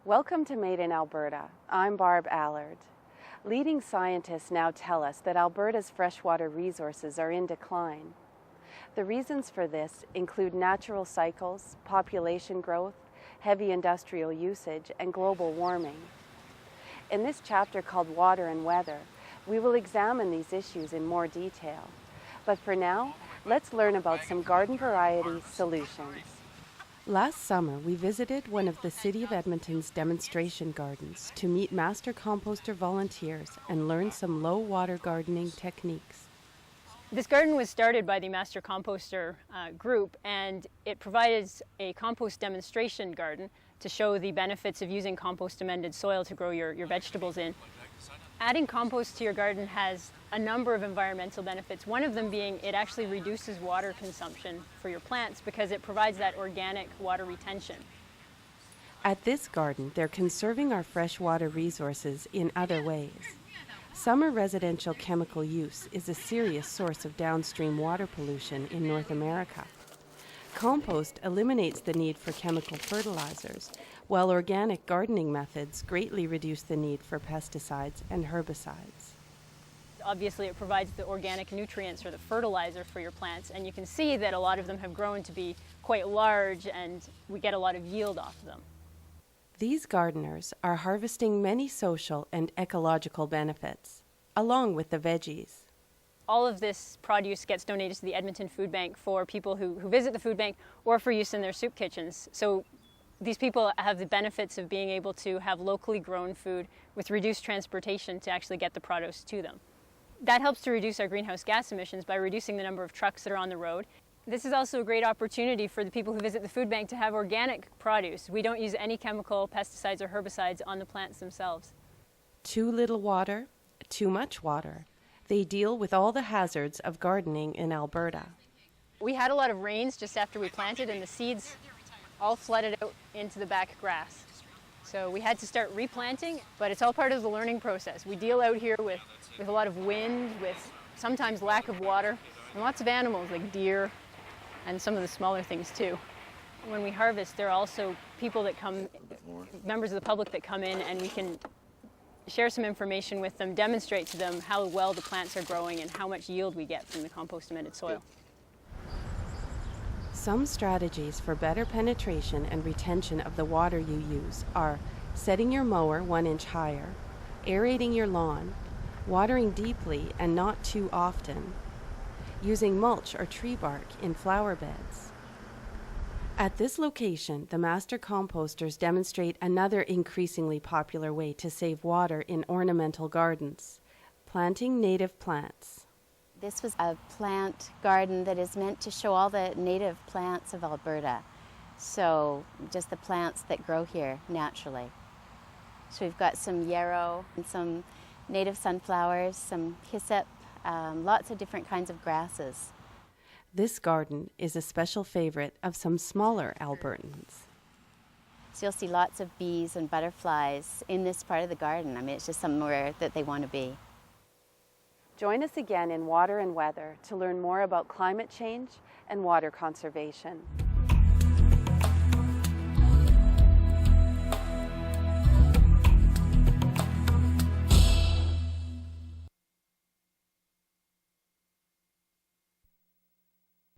Welcome to Made-in-Alberta. I'm Barb Allard. Leading scientists now tell us that Alberta's freshwater resources are in decline. The reasons for this include natural cycles, population growth, heavy industrial usage, and global warming. In this chapter called Water and Weather, we will examine these issues in more detail. But for now, let's learn about some garden variety solutions. Last summer, we visited one of the City of Edmonton's demonstration gardens to meet master composter volunteers and learn some low-water gardening techniques. This garden was started by the master composter group, and it provides a compost demonstration garden to show the benefits of using compost-amended soil to grow your vegetables in. Adding compost to your garden has a number of environmental benefits, one of them being it actually reduces water consumption for your plants because it provides that organic water retention. At this garden, they're conserving our freshwater resources in other ways. Summer residential chemical use is a serious source of downstream water pollution in North America. Compost eliminates the need for chemical fertilizers, while organic gardening methods greatly reduce the need for pesticides and herbicides. Obviously, it provides the organic nutrients or the fertilizer for your plants, and you can see that a lot of them have grown to be quite large, and we get a lot of yield off of them. These gardeners are harvesting many social and ecological benefits, along with the veggies. All of this produce gets donated to the Edmonton Food Bank for people who visit the food bank or for use in their soup kitchens. So these people have the benefits of being able to have locally grown food with reduced transportation to actually get the produce to them. That helps to reduce our greenhouse gas emissions by reducing the number of trucks that are on the road. This is also a great opportunity for the people who visit the food bank to have organic produce. We don't use any chemical pesticides or herbicides on the plants themselves. Too little water, too much water. They deal with all the hazards of gardening in Alberta. We had a lot of rains just after we planted, and the seeds all flooded out into the back grass. So we had to start replanting, but it's all part of the learning process. We deal out here with a lot of wind, with sometimes lack of water, and lots of animals like deer and some of the smaller things too. When we harvest, there are also people that come, members of the public that come in, and we can share some information with them, demonstrate to them how well the plants are growing and how much yield we get from the compost-amended soil. Some strategies for better penetration and retention of the water you use are setting your mower 1 inch higher, aerating your lawn, watering deeply and not too often, using mulch or tree bark in flower beds. At this location, the master composters demonstrate another increasingly popular way to save water in ornamental gardens: planting native plants. This was a plant garden that is meant to show all the native plants of Alberta. So just the plants that grow here naturally. So we've got some yarrow and some native sunflowers, some hyssop, lots of different kinds of grasses. This garden is a special favorite of some smaller Albertans. So you'll see lots of bees and butterflies in this part of the garden. I mean, it's just somewhere that they want to be. Join us again in Water and Weather to learn more about climate change and water conservation.